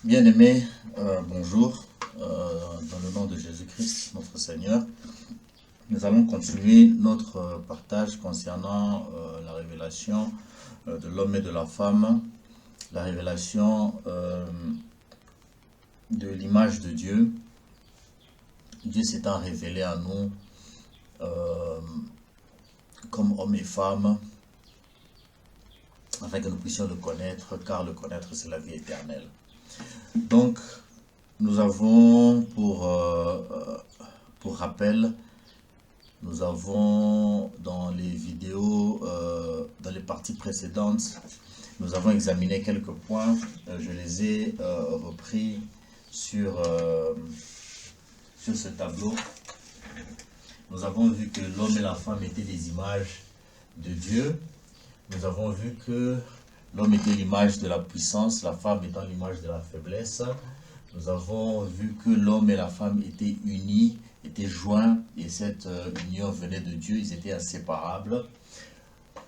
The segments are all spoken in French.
Bien-aimés, bonjour. Dans le nom de Jésus-Christ, notre Seigneur, nous allons continuer notre partage concernant la révélation de l'homme et de la femme, la révélation de l'image de Dieu. Dieu s'étant révélé à nous euh, comme hommes et femmes, afin que nous puissions le connaître, car le connaître, c'est la vie éternelle. Donc, nous avons pour rappel, nous avons dans les vidéos, dans les parties précédentes, nous avons examiné quelques points. Je les ai repris sur, sur ce tableau. Nous avons vu que l'homme et la femme étaient des images de Dieu. Nous avons vu que l'homme était l'image de la puissance, la femme étant l'image de la faiblesse. Nous avons vu que l'homme et la femme étaient unis, étaient joints, et cette union venait de Dieu, ils étaient inséparables.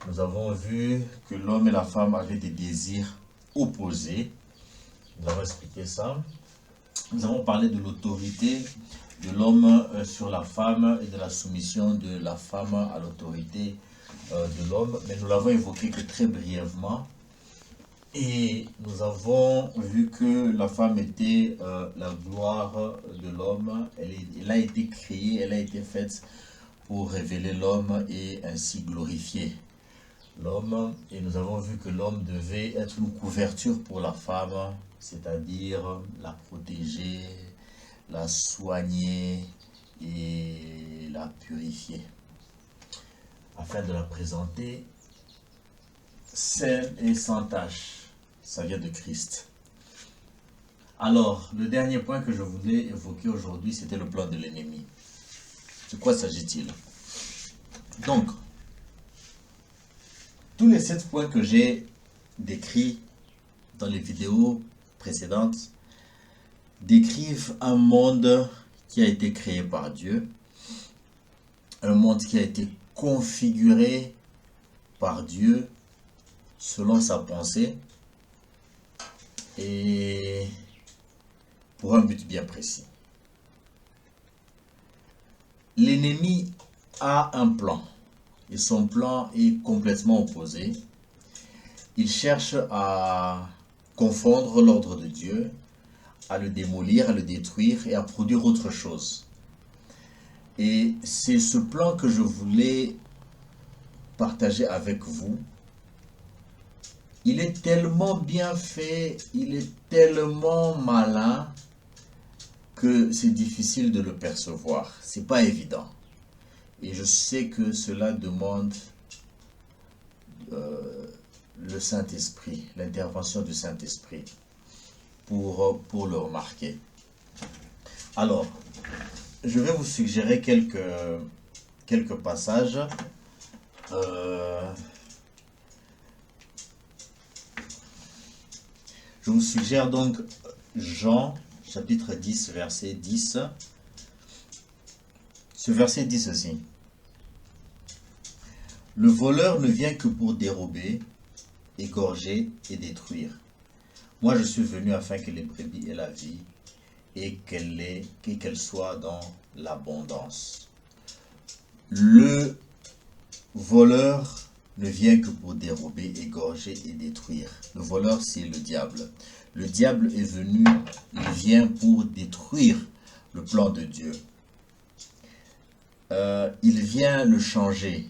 Nous avons vu que l'homme et la femme avaient des désirs opposés. Nous avons expliqué ça. Nous avons parlé de l'autorité de l'homme sur la femme et de la soumission de la femme à l'autorité de l'homme, mais nous l'avons évoqué que très brièvement. Et nous avons vu que la femme était la gloire de l'homme. Elle a été créée, elle a été faite pour révéler l'homme et ainsi glorifier l'homme. Et nous avons vu que l'homme devait être une couverture pour la femme, c'est-à-dire la protéger, la soigner et la purifier, afin de la présenter saine et sans tache. Ça vient de Christ. Alors, le dernier point que je voulais évoquer aujourd'hui, c'était le plan de l'ennemi. De quoi s'agit-il? Donc, tous les 7 points que j'ai décrits dans les vidéos précédentes décrivent un monde qui a été créé par Dieu, un monde qui a été configuré par Dieu selon sa pensée et pour un but bien précis. L'ennemi a un plan et son plan est complètement opposé. Il cherche à confondre l'ordre de Dieu, à le démolir, à le détruire et à produire autre chose. Et c'est ce plan que je voulais partager avec vous. Il est tellement bien fait, il est tellement malin que c'est difficile de le percevoir. C'est pas évident. Et je sais que cela demande le Saint-Esprit, l'intervention du Saint-Esprit pour le remarquer. Alors, je vais vous suggérer quelques passages. Je vous suggère donc Jean chapitre 10, verset 10. Ce verset dit ceci. Le voleur ne vient que pour dérober, égorger et détruire. Moi je suis venu afin que les brebis aient la vie et qu'elle soit dans l'abondance. Le voleur ne vient que pour dérober, égorger et détruire. Le voleur, c'est le diable. Le diable est venu, il vient pour détruire le plan de Dieu. Il vient le changer.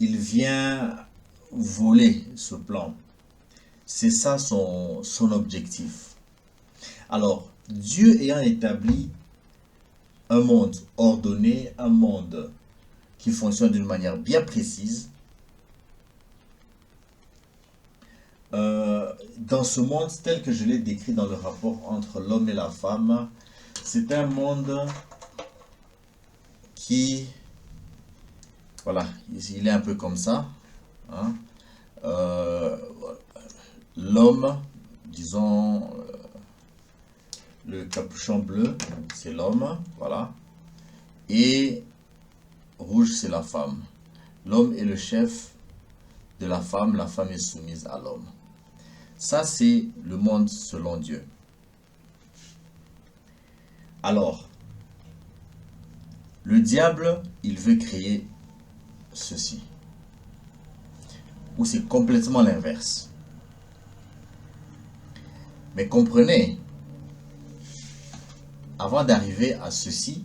Il vient voler ce plan. C'est ça son objectif. Alors, Dieu ayant établi un monde ordonné, un monde qui fonctionne d'une manière bien précise, dans ce monde tel que je l'ai décrit dans le rapport entre l'homme et la femme, c'est un monde qui, voilà, il est un peu comme ça. Hein. L'homme, disons, le capuchon bleu, c'est l'homme, voilà, et rouge, c'est la femme. L'homme est le chef de la femme est soumise à l'homme. Ça, c'est le monde selon Dieu. Alors, le diable, il veut créer ceci. Ou c'est complètement l'inverse. Mais comprenez, avant d'arriver à ceci,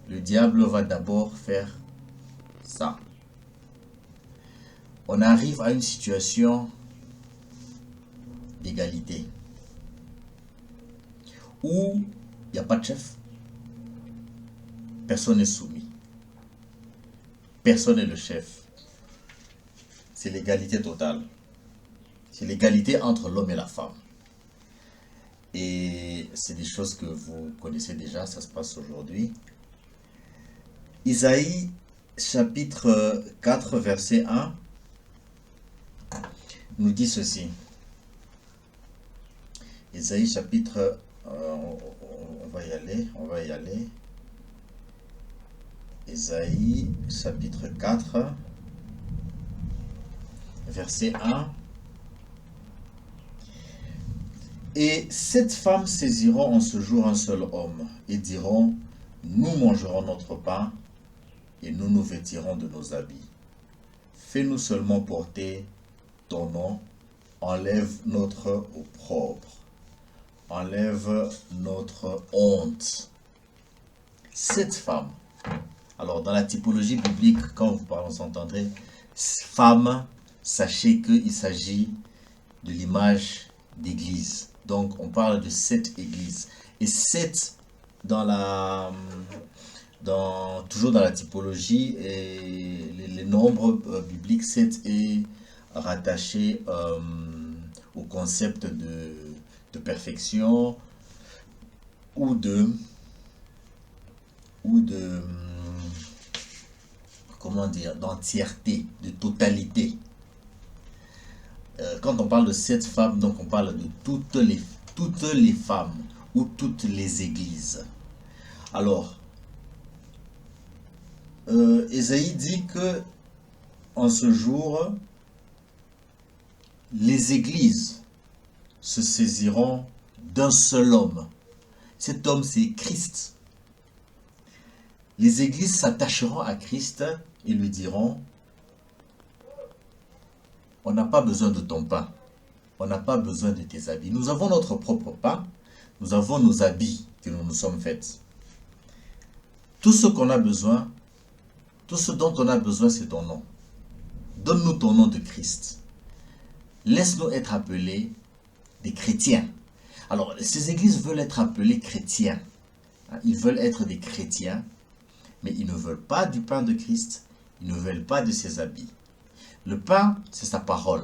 le diable va d'abord faire ça. On arrive à une situation d'égalité où il n'y a pas de chef, personne n'est soumis, personne n'est le chef. C'est l'égalité totale. C'est l'égalité entre l'homme et la femme. Et c'est des choses que vous connaissez déjà, ça se passe aujourd'hui. Isaïe chapitre 4 verset 1 nous dit ceci. Isaïe chapitre, on va y aller. Isaïe chapitre 4 verset 1. Et 7 femmes saisiront en ce jour un seul homme et diront, nous mangerons notre pain et nous nous vêtirons de nos habits. Fais-nous seulement porter ton nom, enlève notre opprobre, enlève notre honte. 7 femmes. Alors dans la typologie biblique, quand vous parlez, vous entendrez femmes, sachez qu'il s'agit de l'image d'église. Donc on parle de 7 églises. Et 7 toujours dans la typologie, et les nombres bibliques, 7 est rattaché au concept de perfection ou comment dire, d'entièreté, de totalité. Quand on parle de 7 femmes, donc on parle de toutes les femmes ou toutes les églises. Alors, Ésaïe dit que en ce jour, les églises se saisiront d'un seul homme. Cet homme, c'est Christ. Les églises s'attacheront à Christ et lui diront, on n'a pas besoin de ton pain, on n'a pas besoin de tes habits. Nous avons notre propre pain, nous avons nos habits que nous nous sommes faits. Tout ce qu'on a besoin, tout ce dont on a besoin, c'est ton nom. Donne-nous ton nom de Christ. Laisse-nous être appelés des chrétiens. Alors, ces églises veulent être appelées chrétiens. Ils veulent être des chrétiens, mais ils ne veulent pas du pain de Christ, ils ne veulent pas de ses habits. Le pain, c'est sa parole.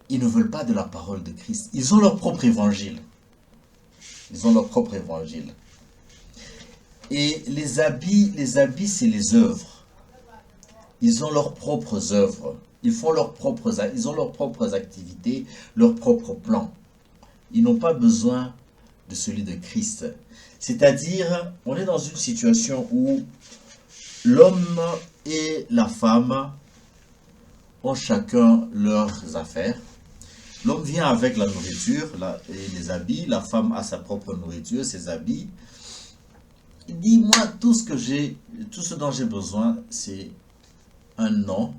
Ils ne veulent pas de la parole de Christ. Ils ont leur propre évangile. Ils ont leur propre évangile. Et les habits, c'est les œuvres. Ils ont leurs propres œuvres. Ils ont leurs propres activités, leurs propres plans. Ils n'ont pas besoin de celui de Christ. C'est-à-dire, on est dans une situation où l'homme et la femme ont chacun leurs affaires. L'homme vient avec la nourriture et les habits. La femme a sa propre nourriture, ses habits. Il dit, moi, tout ce dont j'ai besoin, c'est un nom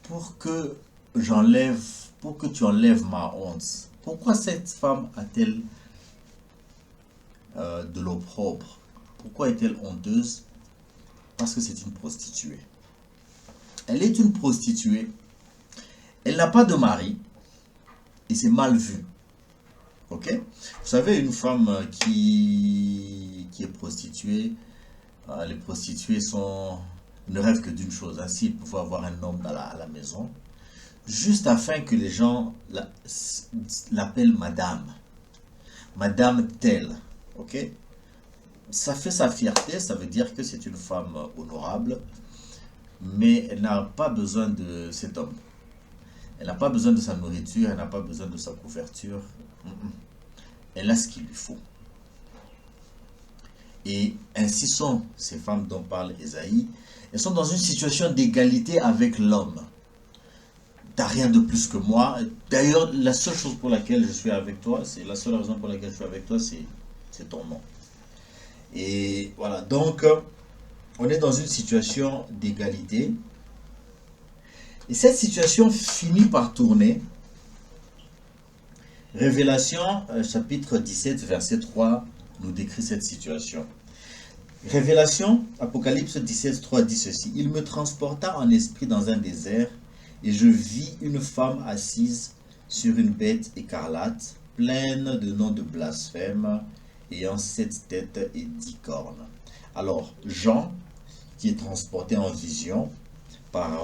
pour que tu enlèves ma honte. Pourquoi cette femme a-t-elle de l'opprobre? Pourquoi est-elle honteuse? Parce que c'est une prostituée. Elle est une prostituée. Elle n'a pas de mari. Et c'est mal vu. Ok? Vous savez, une femme qui est prostituée, les prostituées ne rêvent que d'une chose, s'ils pouvaient avoir un homme à la maison, juste afin que les gens l'appellent madame. Madame telle. Ok? Ça fait sa fierté, ça veut dire que c'est une femme honorable, mais elle n'a pas besoin de cet homme. Elle n'a pas besoin de sa nourriture, elle n'a pas besoin de sa couverture. Elle a ce qu'il lui faut. Et ainsi sont ces femmes dont parle Ésaïe. Elles sont dans une situation d'égalité avec l'homme. t'as rien de plus que moi. D'ailleurs, la seule chose pour laquelle je suis avec toi, c'est la seule raison pour laquelle je suis avec toi, c'est ton nom. Et voilà, donc on est dans une situation d'égalité. Et cette situation finit par tourner. Révélation, chapitre 17, verset 3, nous décrit cette situation. Révélation, Apocalypse 17, 3 dit ceci. Il me transporta en esprit dans un désert, et je vis une femme assise sur une bête écarlate, pleine de noms de blasphème, ayant 7 têtes et 10 cornes. Alors, Jean, qui est transporté en vision par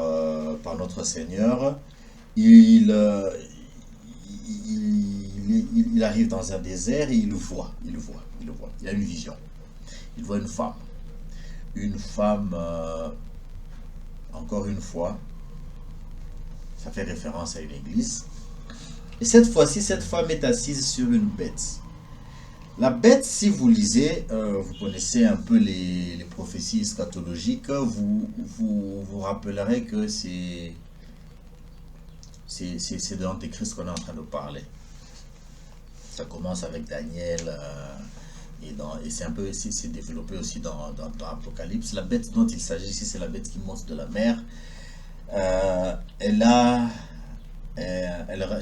notre Seigneur, il arrive dans un désert et il voit. Il a une vision. Il voit une femme, encore une fois, ça fait référence à une église. Et cette fois-ci, cette femme est assise sur une bête. La bête, si vous lisez, vous connaissez un peu les prophéties eschatologiques, vous rappellerez que c'est de l'Antéchrist qu'on est en train de parler. Ça commence avec Daniel, et c'est développé aussi dans Apocalypse. La bête dont il s'agit ici, c'est la bête qui monte de la mer.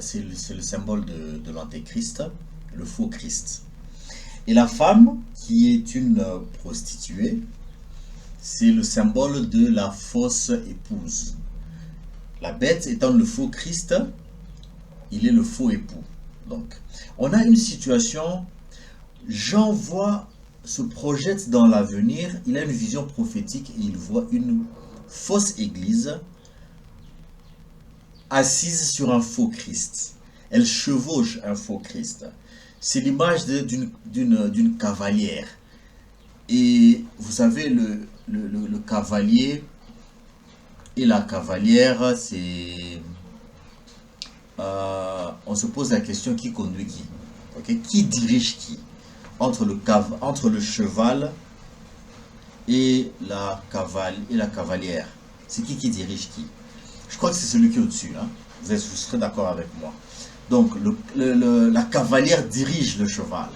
C'est le symbole de l'Antéchrist, le faux Christ. Et la femme, qui est une prostituée, c'est le symbole de la fausse épouse. La bête étant le faux Christ, il est le faux époux. Donc, on a une situation, Jean se projette dans l'avenir, il a une vision prophétique et il voit une fausse église assise sur un faux Christ. Elle chevauche un faux Christ. C'est l'image d'une cavalière. Et vous savez, le cavalier et la cavalière, c'est... on se pose la question, qui conduit qui? Okay? Qui dirige qui? Entre le cheval et la cavalière. C'est qui dirige qui? Je crois que c'est celui qui est au-dessus. Hein? Vous serez d'accord avec moi. Donc, la cavalière dirige le cheval.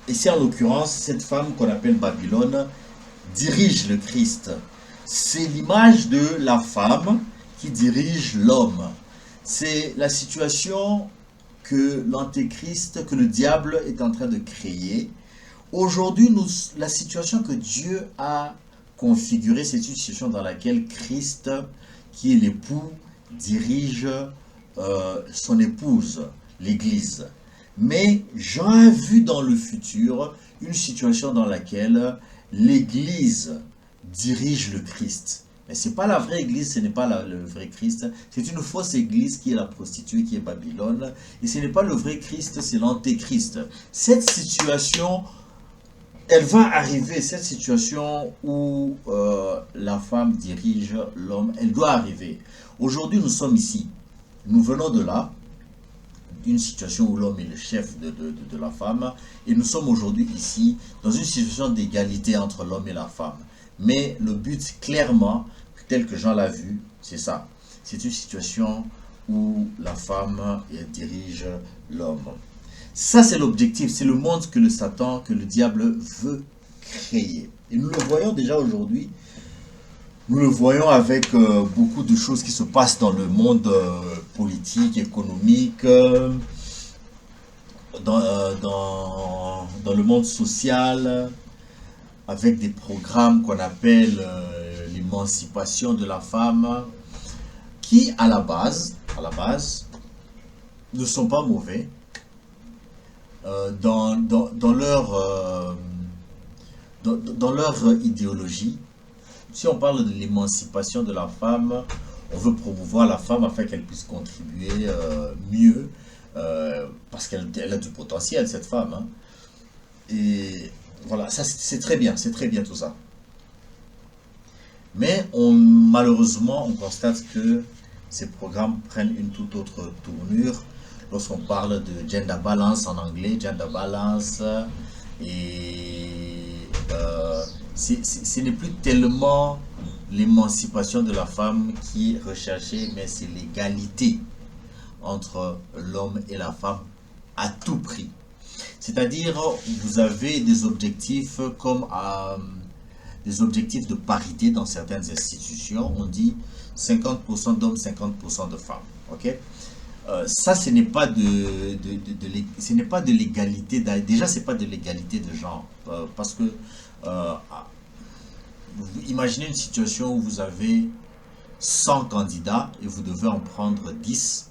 Ici, en l'occurrence, cette femme qu'on appelle Babylone dirige le Christ. C'est l'image de la femme qui dirige l'homme. C'est la situation que l'Antéchrist, que le diable est en train de créer. Aujourd'hui, la situation que Dieu a configurée, c'est une situation dans laquelle Christ, qui est l'époux, dirige son épouse, l'Église. Mais Jean a vu dans le futur une situation dans laquelle l'Église dirige le Christ. Mais ce n'est pas la vraie Église, ce n'est pas le vrai Christ. C'est une fausse Église qui est la prostituée, qui est Babylone. Et ce n'est pas le vrai Christ, c'est l'Antéchrist. Cette situation, elle va arriver, cette situation où la femme dirige l'homme, elle doit arriver. Aujourd'hui, nous sommes ici. Nous venons de là, d'une situation où l'homme est le chef de la femme. Et nous sommes aujourd'hui ici, dans une situation d'égalité entre l'homme et la femme. Mais le but, clairement, tel que Jean l'a vu, c'est ça. C'est une situation où la femme dirige l'homme. Ça, c'est l'objectif. C'est le monde que le Satan, que le diable veut créer. Et nous le voyons déjà aujourd'hui. Nous le voyons avec beaucoup de choses qui se passent dans le monde politique, économique, dans le monde social, avec des programmes qu'on appelle l'émancipation de la femme, qui à la base, ne sont pas mauvais dans leur idéologie. Si on parle de l'émancipation de la femme, on veut promouvoir la femme afin qu'elle puisse contribuer mieux, parce qu'elle a du potentiel, cette femme. Hein. Et voilà, ça c'est très bien tout ça. Mais malheureusement, on constate que ces programmes prennent une toute autre tournure lorsqu'on parle de gender balance en anglais, gender balance, et ce n'est plus tellement l'émancipation de la femme qui est recherchée, mais c'est l'égalité entre l'homme et la femme à tout prix. C'est-à-dire, vous avez des objectifs comme des objectifs de parité dans certaines institutions. On dit 50% d'hommes, 50% de femmes. Ok? Ça, ce n'est pas ce n'est pas de l'égalité. Déjà, c'est pas de l'égalité de genre. Parce que, imaginez une situation où vous avez 100 candidats et vous devez en prendre 10.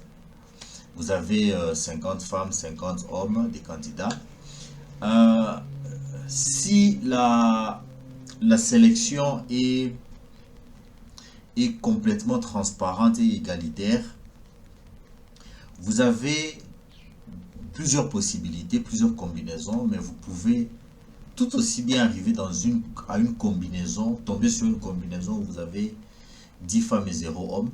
Vous avez 50 femmes, 50 hommes, des candidats. Si la sélection est complètement transparente et égalitaire, vous avez plusieurs possibilités, plusieurs combinaisons, mais vous pouvez tout aussi bien arriver à une combinaison, tomber sur une combinaison où vous avez 10 femmes et 0 hommes,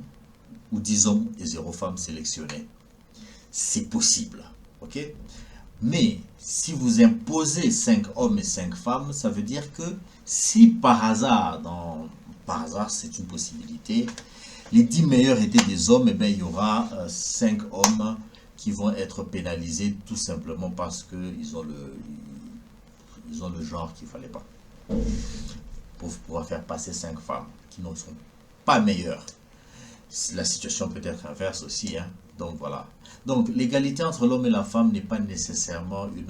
ou 10 hommes et 0 femmes sélectionnés. C'est possible, ok? Mais si vous imposez 5 hommes et 5 femmes, ça veut dire que si par hasard, c'est une possibilité, les 10 meilleurs étaient des hommes, et bien il y aura 5 hommes qui vont être pénalisés tout simplement parce qu'ils ont le genre qu'il ne fallait pas. Pour pouvoir faire passer 5 femmes qui ne sont pas meilleures. La situation peut être inverse aussi, hein. Donc voilà. Donc l'égalité entre l'homme et la femme n'est pas nécessairement une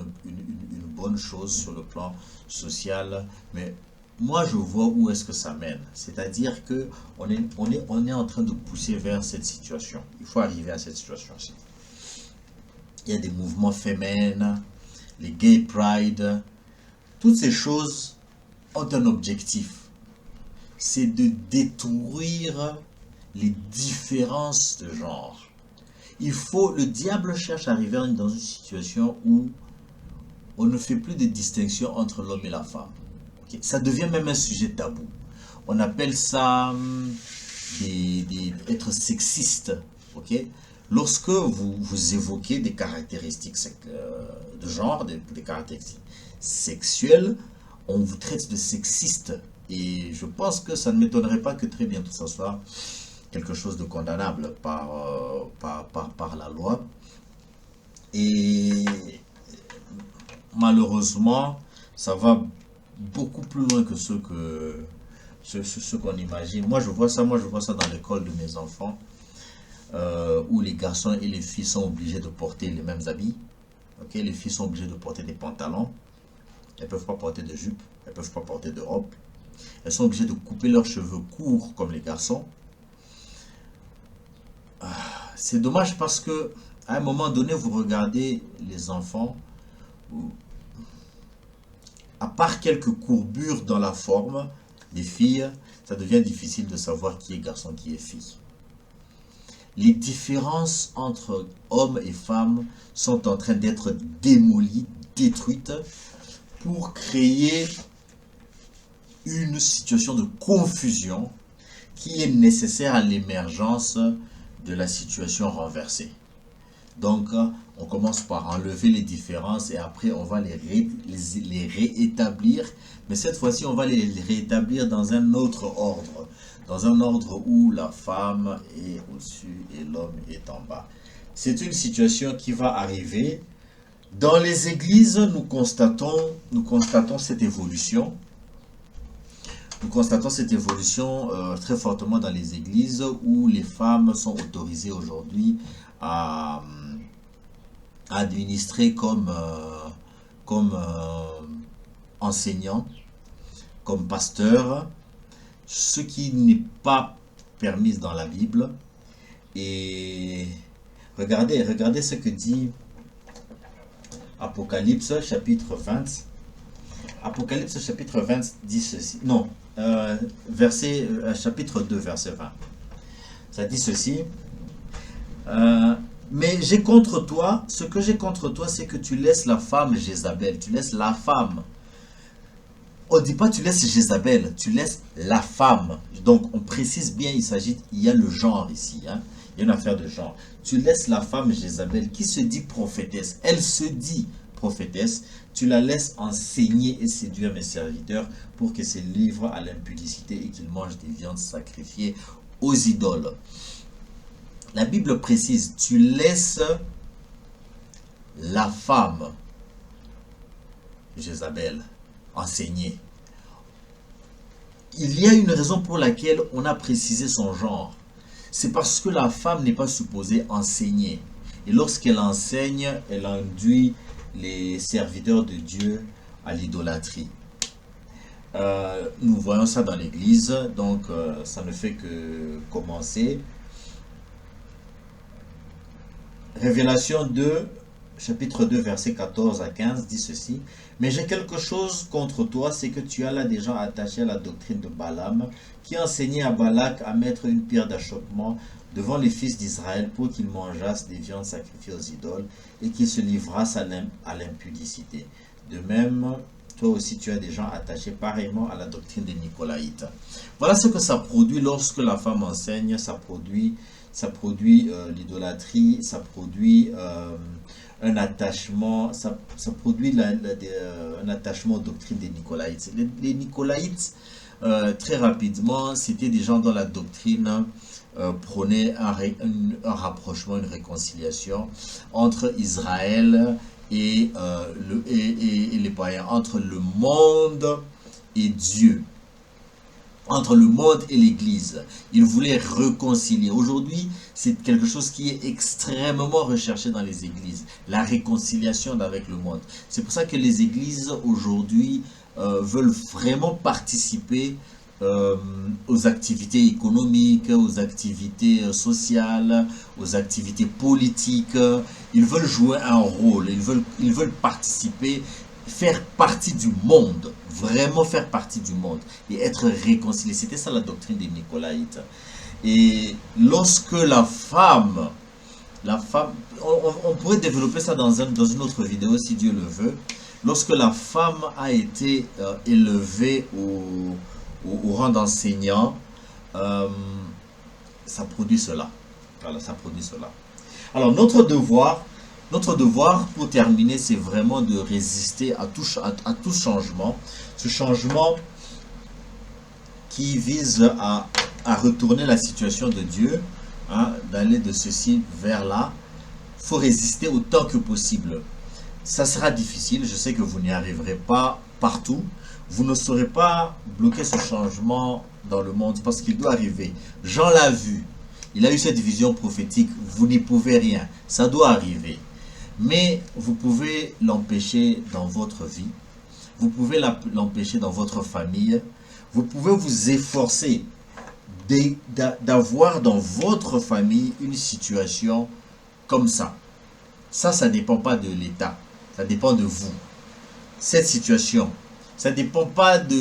bonne chose sur le plan social, mais moi je vois où est-ce que ça mène. C'est-à-dire que on est en train de pousser vers cette situation. Il faut arriver à cette situation-ci. Il y a des mouvements féminins, les gay pride, toutes ces choses ont un objectif. C'est de détruire les différences de genre. Le diable cherche à arriver dans une situation où on ne fait plus de distinction entre l'homme et la femme. Okay? Ça devient même un sujet tabou. On appelle ça être sexiste. Okay? Lorsque vous évoquez des caractéristiques de genre, des caractéristiques sexuelles, on vous traite de sexiste. Et je pense que ça ne m'étonnerait pas que très bientôt ça soit quelque chose de condamnable par la loi. Et malheureusement, ça va beaucoup plus loin que ce qu'on imagine. Moi je vois ça dans l'école de mes enfants, où les garçons et les filles sont obligés de porter les mêmes habits. Okay? Les filles sont obligées de porter des pantalons. Elles ne peuvent pas porter de jupe, elles ne peuvent pas porter de robe. Elles sont obligées de couper leurs cheveux courts comme les garçons. C'est dommage parce que à un moment donné, vous regardez les enfants, à part quelques courbures dans la forme des filles, ça devient difficile de savoir qui est garçon, qui est fille. Les différences entre hommes et femmes sont en train d'être démolies, détruites, pour créer une situation de confusion qui est nécessaire à l'émergence de la situation renversée. Donc, on commence par enlever les différences et après, on va les réétablir. Mais cette fois-ci, on va les réétablir dans un autre ordre. Dans un ordre où la femme est au-dessus et l'homme est en bas. C'est une situation qui va arriver. Dans les églises, nous constatons cette évolution. Nous constatons cette évolution très fortement dans les églises où les femmes sont autorisées aujourd'hui à administrer comme enseignants, comme pasteurs, ce qui n'est pas permis dans la Bible. Et regardez ce que dit Apocalypse chapitre 20. Apocalypse chapitre 20 dit ceci. Non, chapitre 2, verset 20. Ça dit ceci. Mais j'ai contre toi, ce que j'ai contre toi, c'est que tu laisses la femme Jézabel. Tu laisses la femme. On ne dit pas tu laisses Jézabel, tu laisses la femme. Donc on précise bien, il y a le genre ici. Hein? Il y a une affaire de genre. Tu laisses la femme Jézabel qui se dit prophétesse. Elle se dit prophétesse. prophétesse, tu la laisses enseigner et séduire mes serviteurs pour qu'ils se livrent à l'impudicité et qu'ils mangent des viandes sacrifiées aux idoles. La Bible précise, tu laisses la femme, Jézabel, enseigner. Il y a une raison pour laquelle on a précisé son genre. C'est parce que la femme n'est pas supposée enseigner. Et lorsqu'elle enseigne, elle induit les serviteurs de Dieu à l'idolâtrie. Nous voyons ça dans l'église, donc ça ne fait que commencer. Révélation 2, chapitre 2, versets 14 à 15 dit ceci. Mais j'ai quelque chose contre toi, c'est que tu as là des gens attachés à la doctrine de Balaam, qui enseignait à Balak à mettre une pierre d'achoppement devant les fils d'Israël pour qu'ils mangeassent des viandes sacrifiées aux idoles et qu'ils se livrassent à l'impudicité. De même, toi aussi tu as des gens attachés pareillement à la doctrine des Nicolaïtes. Voilà ce que ça produit lorsque la femme enseigne. Ça produit l'idolâtrie, ça produit un attachement, ça produit un attachement aux doctrines des Nicolaïtes. Les Nicolaïtes, très rapidement, c'était des gens dont la doctrine prônait un rapprochement, une réconciliation entre Israël et les païens, entre le monde et Dieu, entre le monde et l'Église. Ils voulaient réconcilier. Aujourd'hui, c'est quelque chose qui est extrêmement recherché dans les églises, la réconciliation avec le monde. C'est pour ça que les églises aujourd'hui veulent vraiment participer aux activités économiques, aux activités sociales, aux activités politiques. Ils veulent jouer un rôle, ils veulent participer, faire partie du monde, vraiment faire partie du monde et être réconciliés. C'était ça la doctrine des Nicolaïtes. Et lorsque la femme, on pourrait développer ça dans une autre vidéo si Dieu le veut. Lorsque la femme a été élevée au rang d'enseignant, ça produit cela. Voilà, ça produit cela. Alors notre devoir pour terminer, c'est vraiment de résister à tout changement. Ce changement qui vise à retourner la situation de Dieu, hein, d'aller de ceci vers là. Il faut résister autant que possible. Ça sera difficile, je sais que vous n'y arriverez pas partout. Vous ne saurez pas bloquer ce changement dans le monde parce qu'il doit arriver. Jean l'a vu, il a eu cette vision prophétique, vous n'y pouvez rien, ça doit arriver. Mais vous pouvez l'empêcher dans votre vie, vous pouvez l'empêcher dans votre famille, vous pouvez vous efforcer d'avoir dans votre famille une situation comme ça. Ça ne dépend pas de l'État, ça dépend de vous. Cette situation, ça ne dépend pas de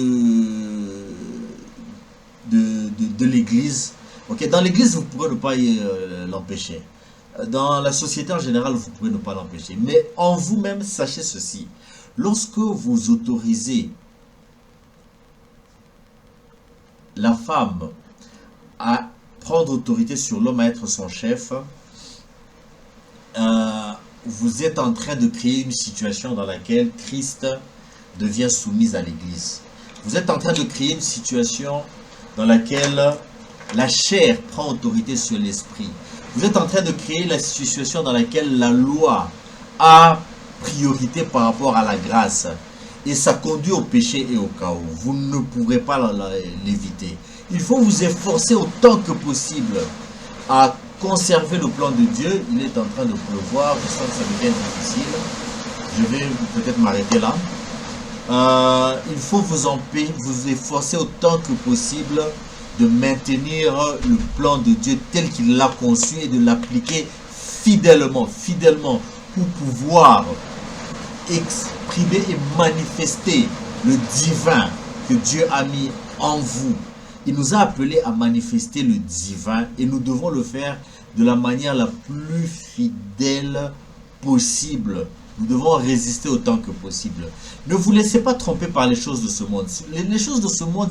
l'Église. Okay? Dans l'Église, vous pourrez ne pas l'empêcher. Dans la société en général, vous pouvez ne pas l'empêcher. Mais en vous-même, sachez ceci. Lorsque vous autorisez la femme à prendre autorité sur l'homme, à être son chef, vous êtes en train de créer une situation dans laquelle Christ devient soumise à l'Église. Vous êtes en train de créer une situation dans laquelle la chair prend autorité sur l'esprit. Vous êtes en train de créer la situation dans laquelle la loi a priorité par rapport à la grâce. Et ça conduit au péché et au chaos. Vous ne pourrez pas l'éviter. Il faut vous efforcer autant que possible à conserver le plan de Dieu. Il est en train de pleuvoir. Je sens que ça devient difficile. Je vais peut-être m'arrêter là. Il faut vous efforcer autant que possible de maintenir le plan de Dieu tel qu'il l'a conçu et de l'appliquer fidèlement pour pouvoir exprimer et manifester le divin que Dieu a mis en vous. Il nous a appelés à manifester le divin et nous devons le faire de la manière la plus fidèle possible. Nous devons résister autant que possible. Ne vous laissez pas tromper par les choses de ce monde. Les choses de ce monde,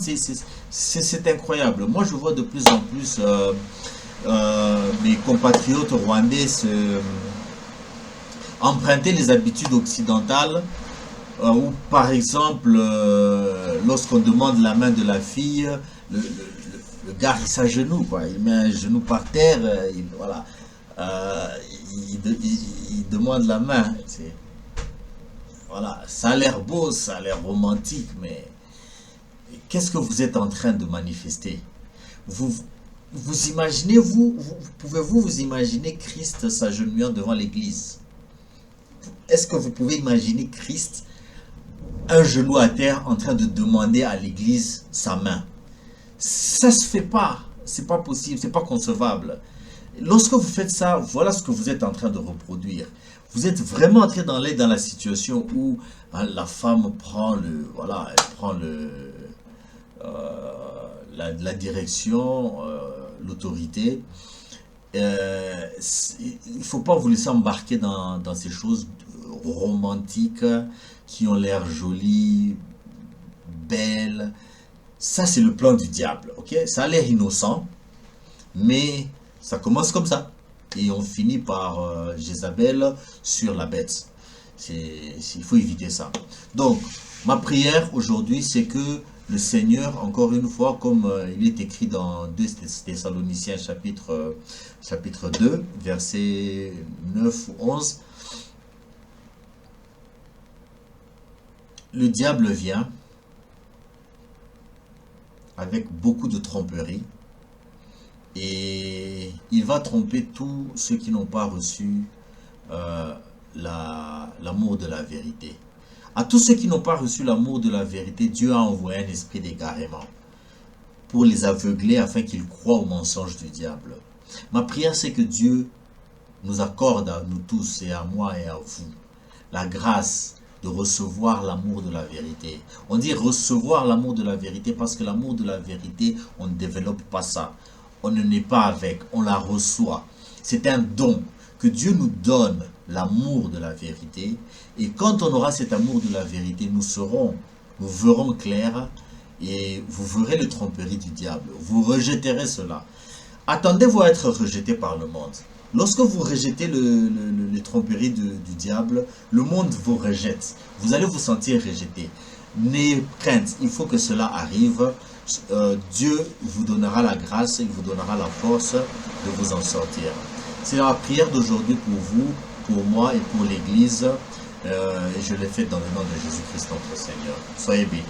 c'est incroyable. Moi, je vois de plus en plus mes compatriotes rwandais emprunter les habitudes occidentales, ou par exemple, lorsqu'on demande la main de la fille, le gars il s'agenouille, quoi. Il met un genou par terre, voilà. Euh, il demande la main. Voilà, ça a l'air beau, ça a l'air romantique, mais qu'est-ce que vous êtes en train de manifester? Vous, vous imaginez, pouvez-vous vous imaginer Christ s'agenouillant devant l'église? Est-ce que vous pouvez imaginer Christ, un genou à terre, en train de demander à l'église sa main? Ça se fait pas, c'est pas possible, c'est pas concevable. Lorsque vous faites ça, voilà ce que vous êtes en train de reproduire. Vous êtes vraiment entré dans la situation où hein, la femme prend voilà, elle prend la direction, l'autorité. Il ne faut pas vous laisser embarquer dans ces choses romantiques qui ont l'air jolies, belles. Ça, c'est le plan du diable, ok? Ça a l'air innocent, mais ça commence comme ça. Et on finit par Jézabel sur la bête. Il faut éviter ça. Donc, ma prière aujourd'hui, c'est que le Seigneur, encore une fois, comme il est écrit dans 2 Thessaloniciens chapitre 2, versets 9 ou 11, le diable vient avec beaucoup de tromperie et il va tromper tous ceux qui n'ont pas reçu l'amour de la vérité. À tous ceux qui n'ont pas reçu l'amour de la vérité, Dieu a envoyé un esprit d'égarement pour les aveugler afin qu'ils croient au mensonge du diable. Ma prière, c'est que Dieu nous accorde à nous tous et à moi et à vous la grâce de recevoir l'amour de la vérité. On dit recevoir l'amour de la vérité parce que l'amour de la vérité, on ne développe pas ça. On ne naît pas avec, on la reçoit. C'est un don que Dieu nous donne, l'amour de la vérité. Et quand on aura cet amour de la vérité, nous verrons clair et vous verrez les tromperies du diable. Vous rejetterez cela. Attendez-vous à être rejeté par le monde. Lorsque vous rejetez les tromperies du diable, le monde vous rejette. Vous allez vous sentir rejeté. N'ayez crainte, il faut que cela arrive. Dieu vous donnera la grâce, il vous donnera la force de vous en sortir. C'est la prière d'aujourd'hui pour vous, pour moi et pour l'Église. Et je l'ai faite dans le nom de Jésus-Christ notre Seigneur. Soyez bénis.